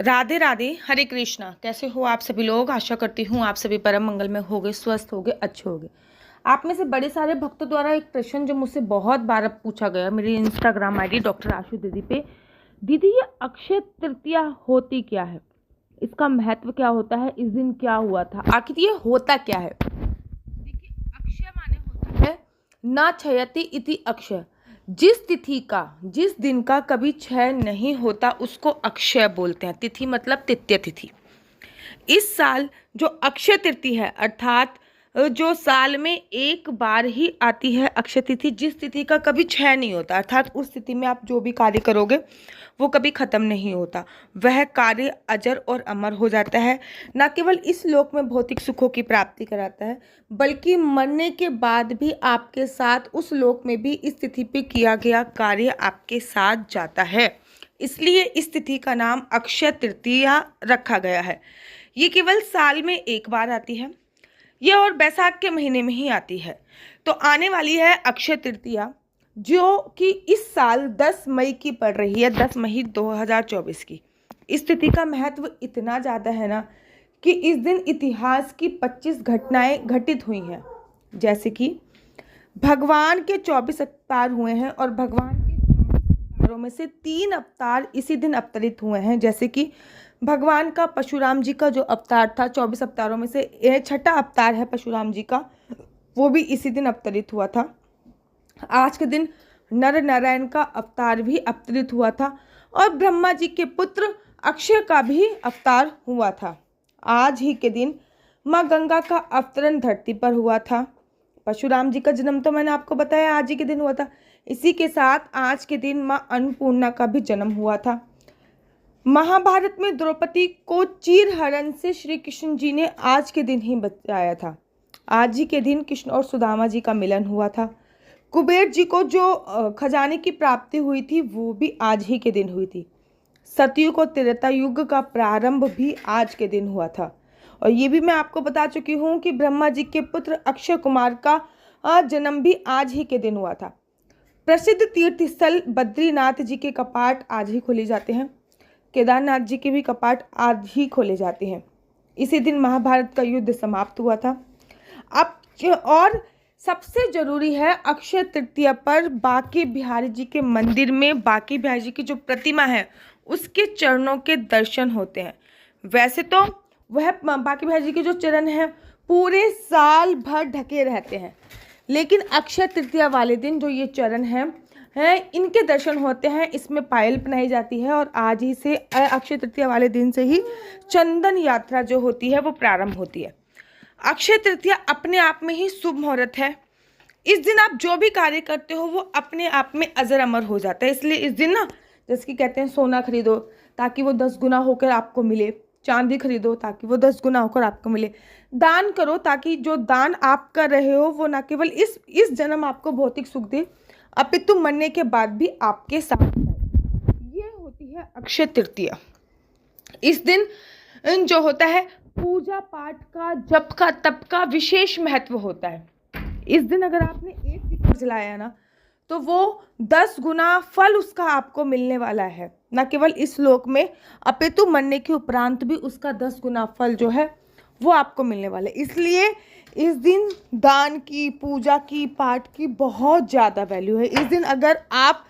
राधे राधे, हरे कृष्णा। कैसे हो आप सभी लोग? आशा करती हूँ आप सभी परम मंगल में होगे, स्वस्थ होगे, अच्छे होगे। आप में से बड़े सारे भक्तों द्वारा एक प्रश्न जो मुझसे बहुत बार अब पूछा गया मेरी इंस्टाग्राम आईडी डॉक्टर आशु दीदी पे, दीदी ये अक्षय तृतीया होती क्या है, इसका महत्व क्या होता है, इस दिन क्या हुआ था, आखिर ये होता क्या है। देखिए, अक्षय माने होता है ना क्षयति इति अक्षय। जिस तिथि का, जिस दिन का कभी क्षय नहीं होता उसको अक्षय बोलते हैं। तिथि मतलब तृतीय तिथि। इस साल जो अक्षय तृतीया है अर्थात जो साल में एक बार ही आती है अक्षय तिथि, जिस तिथि का कभी क्षय नहीं होता, अर्थात उस तिथि में आप जो भी कार्य करोगे वो कभी खत्म नहीं होता, वह कार्य अजर और अमर हो जाता है। न केवल इस लोक में भौतिक सुखों की प्राप्ति कराता है, बल्कि मरने के बाद भी आपके साथ उस लोक में भी इस तिथि पे किया गया कार्य आपके साथ जाता है। इसलिए इस तिथि का नाम अक्षय तृतीया रखा गया है। ये केवल साल में एक बार आती है, ये और बैसाख के महीने में ही आती है। तो आने वाली है अक्षय तृतीया, जो कि इस साल 10 मई की पड़ रही है, 10 मई 2024 की। इस तिथि का महत्व इतना ज़्यादा है ना कि इस दिन इतिहास की 25 घटनाएं घटित हुई हैं। जैसे कि भगवान के 24 अवतार हुए हैं और भगवान के 24 अवतारों में से 3 अवतार इसी दिन अवतरित हुए हैं। जैसे कि भगवान का परशुराम जी का जो अवतार था, 24 अवतारों में से यह छठा अवतार है परशुराम जी का, वो भी इसी दिन अवतरित हुआ था। आज के दिन नर नारायण का अवतार भी अवतरित हुआ था और ब्रह्मा जी के पुत्र अक्षय का भी अवतार हुआ था। आज ही के दिन माँ गंगा का अवतरण धरती पर हुआ था। परशुराम जी का जन्म तो मैंने आपको बताया आज ही के दिन हुआ था। इसी के साथ आज के दिन माँ अन्नपूर्णा का भी जन्म हुआ था। महाभारत में द्रौपदी को चीरहरण से श्री कृष्ण जी ने आज के दिन ही बचाया था। आज ही के दिन कृष्ण और सुदामा जी का मिलन हुआ था। कुबेर जी को जो खजाने की प्राप्ति हुई थी वो भी आज ही के दिन हुई थी। सतयुग और त्रेता युग का प्रारंभ भी आज के दिन हुआ था। और ये भी मैं आपको बता चुकी हूँ कि ब्रह्मा जी के पुत्र अक्षय कुमार का जन्म भी आज ही के दिन हुआ था। प्रसिद्ध तीर्थ स्थल बद्रीनाथ जी के कपाट आज ही खोले जाते हैं। केदारनाथ जी के भी कपाट आज ही खोले जाते हैं। इसी दिन महाभारत का युद्ध समाप्त हुआ था। अब और सबसे जरूरी है, अक्षय तृतीया पर बांके बिहारी जी के मंदिर में बांके बिहारी जी की जो प्रतिमा है उसके चरणों के दर्शन होते हैं। वैसे तो वह बांके बिहारी जी के जो चरण हैं पूरे साल भर ढके रहते हैं, लेकिन अक्षय तृतीया वाले दिन जो ये चरण हैं इनके दर्शन होते हैं। इसमें पायल पहनाई जाती है और आज ही से अक्षय तृतीया वाले दिन से ही चंदन यात्रा जो होती है वो प्रारंभ होती है। अक्षय तृतीया अपने आप में ही शुभ मुहूर्त है। इस दिन आप जो भी कार्य करते हो वो अपने आप में अजर अमर हो जाता है। इसलिए इस दिन ना, जैसे कि कहते हैं सोना खरीदो ताकि वो 10 गुना होकर आपको मिले, चांदी खरीदो ताकि वो 10 गुना होकर आपको मिले, दान करो ताकि जो दान आप कर रहे हो वो ना केवल इस जन्म आपको भौतिक सुख दे अपितु मरने के बाद भी आपके साथ है। ये होती है अक्षय तृतीया। इस दिन जो होता है पूजा पाठ का, जप का, तप का विशेष महत्व होता है। इस दिन अगर आपने एक दीपक जलाया ना तो वो 10 गुना फल उसका आपको मिलने वाला है। न केवल इस लोक में अपितु मरने के उपरांत भी उसका 10 गुना फल जो है वो आपको मिलने वाला है। इसलिए इस दिन दान की, पूजा की, पाठ की बहुत ज़्यादा वैल्यू है। इस दिन अगर आप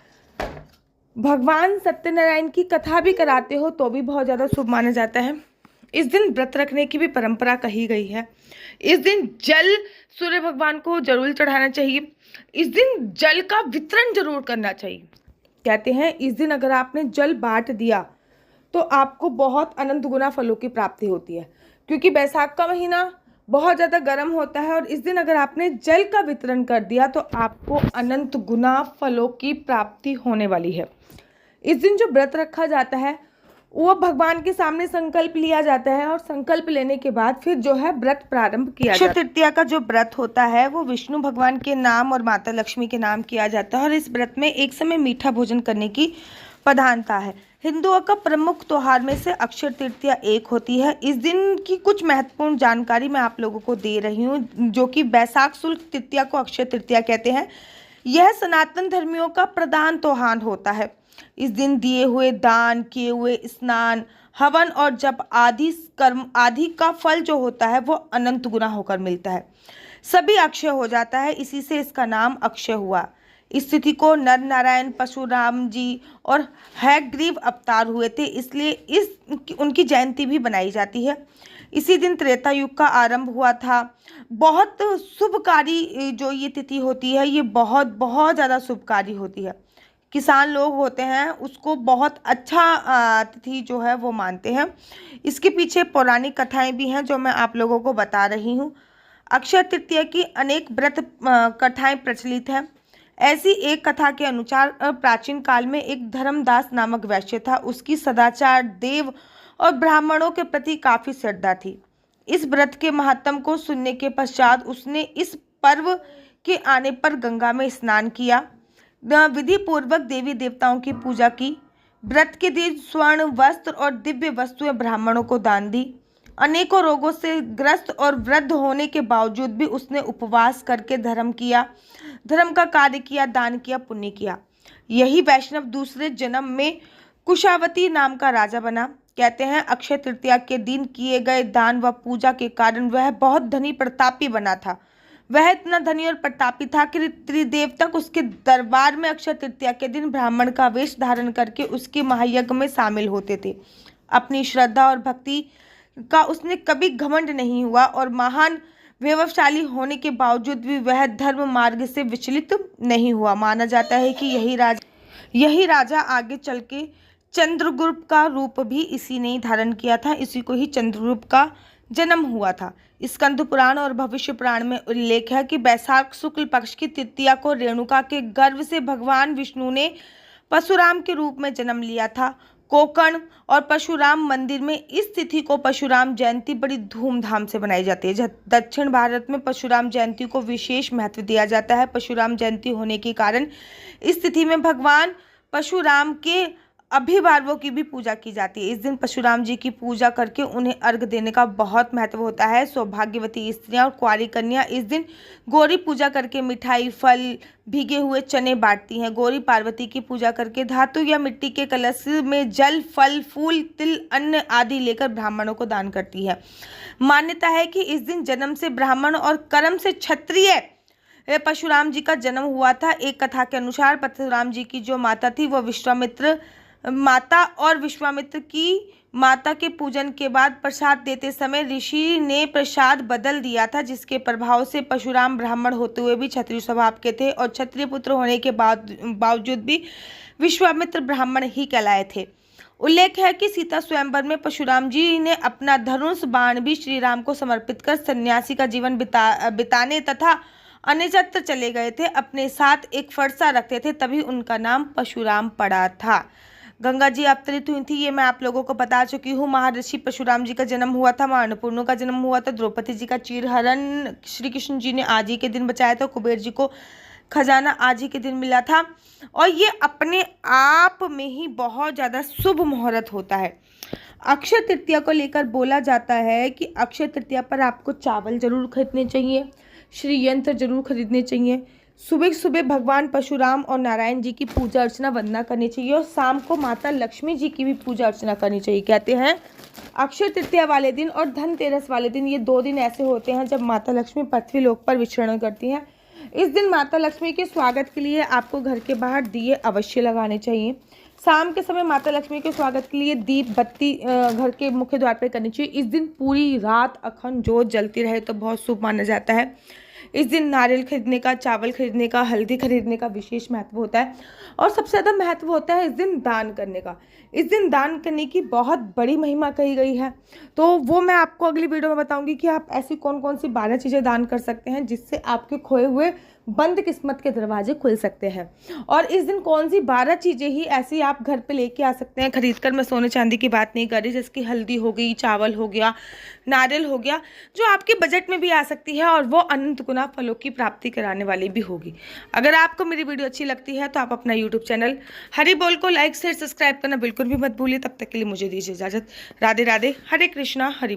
भगवान सत्यनारायण की कथा भी कराते हो तो भी बहुत ज़्यादा शुभ माना जाता है। इस दिन व्रत रखने की भी परंपरा कही गई है। इस दिन जल सूर्य भगवान को जरूर चढ़ाना चाहिए। इस दिन जल का वितरण जरूर करना चाहिए। कहते हैं इस दिन अगर आपने जल बांट दिया तो आपको बहुत अनंत गुना फलों की प्राप्ति होती है, क्योंकि बैसाख का महीना बहुत ज़्यादा गर्म होता है और इस दिन अगर आपने जल का वितरण कर दिया तो आपको अनंत गुना फलों की प्राप्ति होने वाली है। इस दिन जो व्रत रखा जाता है वो भगवान के सामने संकल्प लिया जाता है और संकल्प लेने के बाद फिर जो है व्रत प्रारंभ किया जाता है। अक्षय तृतीया का जो व्रत होता है वो विष्णु भगवान के नाम और माता लक्ष्मी के नाम किया जाता है और इस व्रत में एक समय मीठा भोजन करने की प्रधानता है। हिंदुओं का प्रमुख त्योहार में से अक्षय तृतीया एक होती है। इस दिन की कुछ महत्वपूर्ण जानकारी मैं आप लोगों को दे रही हूँ, जो कि बैसाख शुक्ल तृतीया को अक्षय तृतीया कहते हैं। यह सनातन धर्मियों का प्रधान त्योहार होता है। इस दिन दिए हुए दान, किए हुए स्नान, हवन और जप आदि कर्म आदि का फल जो होता है वो अनंत गुना होकर मिलता है। सभी अक्षय हो जाता है, इसी से इसका नाम अक्षय हुआ। इस तिथि को नर नारायण परशुराम जी और हयग्रीव अवतार हुए थे, इसलिए उनकी जयंती भी बनाई जाती है। इसी दिन त्रेता युग का आरंभ हुआ था। बहुत शुभकारी जो ये तिथि होती है, ये बहुत बहुत ज़्यादा शुभकारी होती है। किसान लोग होते हैं उसको बहुत अच्छा तिथि जो है वो मानते हैं। इसके पीछे पौराणिक कथाएं भी हैं जो मैं आप लोगों को बता रही हूँ। अक्षय तृतीया की अनेक व्रत कथाएं प्रचलित हैं। ऐसी एक कथा के अनुसार प्राचीन काल में एक धर्मदास नामक वैश्य था। उसकी सदाचार, देव और ब्राह्मणों के प्रति काफी श्रद्धा थी। इस व्रत के महत्व को सुनने के पश्चात उसने इस पर्व के आने पर गंगा में स्नान किया, विधि पूर्वक देवी देवताओं की पूजा की। व्रत के दिन स्वर्ण वस्त्र और दिव्य वस्तुएं ब्राह्मणों को दान दी। अनेकों रोगों से ग्रस्त और वृद्ध होने के बावजूद भी उसने उपवास करके धर्म किया, धर्म का कार्य किया, दान किया, पुण्य किया। यही वैष्णव दूसरे जन्म में कुशावती नाम का राजा बना। कहते हैं अक्षय तृतीया के दिन किए गए दान व पूजा के कारण वह बहुत धनी प्रतापी बना था। वह इतना धनी और प्रतापी था कि त्रिदेवतक उसके दरबार में अक्षय तृतीया के दिन ब्राह्मण का वेश धारण करके उसके महायज्ञ में शामिल होते थे। अपनी श्रद्धा और भक्ति का उसने कभी घमंड नहीं हुआ और महान वैभवशाली होने के बावजूद भी वह धर्म मार्ग से विचलित नहीं हुआ। माना जाता है कि यही राजा आगे चल के चंद्रगुप्त का रूप भी इसी ने धारण किया था। इसी को ही चंद्रगुप्त का जन्म हुआ था। स्कंद पुराण और भविष्य पुराण में उल्लेख है कि वैशाख शुक्ल पक्ष की तृतीया को रेणुका के गर्भ से भगवान विष्णु ने परशुराम के रूप में जन्म लिया था। कोकण और परशुराम मंदिर में इस तिथि को परशुराम जयंती बड़ी धूमधाम से बनाई जाती है। दक्षिण भारत में परशुराम जयंती को विशेष महत्व दिया जाता है। परशुराम जयंती होने के कारण इस तिथि में भगवान परशुराम के अभिभावकों की भी पूजा की जाती है। इस दिन परशुराम जी की पूजा करके उन्हें अर्घ देने का बहुत महत्व होता है। सौभाग्यवती स्त्रियां और कुंवारी कन्या इस दिन गौरी पूजा करके मिठाई, फल, भीगे हुए चने बांटती हैं। गौरी पार्वती की पूजा करके धातु या मिट्टी के कलश में जल, फल, फूल, तिल, अन्न आदि लेकर ब्राह्मणों को दान करती है। मान्यता है कि इस दिन जन्म से ब्राह्मण और कर्म से क्षत्रिय परशुराम जी का जन्म हुआ था। एक कथा के अनुसार परशुराम जी की जो माता थी वह विश्वामित्र माता और विश्वामित्र की माता के पूजन के बाद प्रसाद देते समय ऋषि ने प्रसाद बदल दिया था, जिसके प्रभाव से परशुराम ब्राह्मण होते हुए भी क्षत्रिय स्वभाव के थे और क्षत्रिय पुत्र होने के बावजूद भी विश्वामित्र ब्राह्मण ही कहलाए थे। उल्लेख है कि सीता स्वयंवर में परशुराम जी ने अपना धनुष बाण भी श्री राम को समर्पित कर सन्यासी का जीवन बिताने तथा अन्यत्र चले गए थे। अपने साथ एक फरसा रखते थे, तभी उनका नाम परशुराम पड़ा था। गंगा जी अवतरित हुई थी, ये मैं आप लोगों को बता चुकी हूँ। महर्षि परशुराम जी का जन्म हुआ था, मां अन्नपूर्णा का जन्म हुआ था। द्रौपदी जी का चीरहरण श्री कृष्ण जी ने आज ही के दिन बचाया था। कुबेर जी को खजाना आज ही के दिन मिला था और ये अपने आप में ही बहुत ज़्यादा शुभ मुहूर्त होता है। अक्षय तृतीया को लेकर बोला जाता है कि अक्षय तृतीया पर आपको चावल जरूर खरीदने चाहिए, श्री यंत्र जरूर खरीदने चाहिए। सुबह सुबह भगवान परशुराम और नारायण जी की पूजा अर्चना वंदना करनी चाहिए और शाम को माता लक्ष्मी जी की भी पूजा अर्चना करनी चाहिए। कहते हैं अक्षय तृतीया वाले दिन और धनतेरस वाले दिन, ये 2 दिन ऐसे होते हैं जब माता लक्ष्मी पृथ्वी लोक पर विचरण करती हैं। इस दिन माता लक्ष्मी के स्वागत के लिए आपको घर के बाहर दिए अवश्य लगाने चाहिए। शाम के समय माता लक्ष्मी के स्वागत के लिए दीप बत्ती घर के मुख्य द्वार पर करनी चाहिए। इस दिन पूरी रात अखंड जोत जलती रहे तो बहुत शुभ माना जाता है। इस दिन नारियल खरीदने का, चावल खरीदने का, हल्दी खरीदने का विशेष महत्व होता है और सबसे ज़्यादा महत्व होता है इस दिन दान करने का। इस दिन दान करने की बहुत बड़ी महिमा कही गई है, तो वो मैं आपको अगली वीडियो में बताऊंगी कि आप ऐसी कौन कौन सी 12 चीज़ें दान कर सकते हैं जिससे आपके खोए हुए बंद किस्मत के दरवाजे खुल सकते हैं। और इस दिन कौन सी 12 चीज़ें ही ऐसी आप घर पे लेके आ सकते हैं खरीद कर। मैं सोने चांदी की बात नहीं कर रही, जैसे कि हल्दी हो गई, चावल हो गया, नारियल हो गया, जो आपके बजट में भी आ सकती है और वो अनंत गुना फलों की प्राप्ति कराने वाली भी होगी। अगर आपको मेरी वीडियो अच्छी लगती है तो आप अपना यूट्यूब चैनल हरि बोल को लाइक शेयर सब्सक्राइब करना बिल्कुल भी मत भूलिए। तब तक के लिए मुझे दीजिए इजाजत। राधे राधे, हरे कृष्णा, हरि बोल।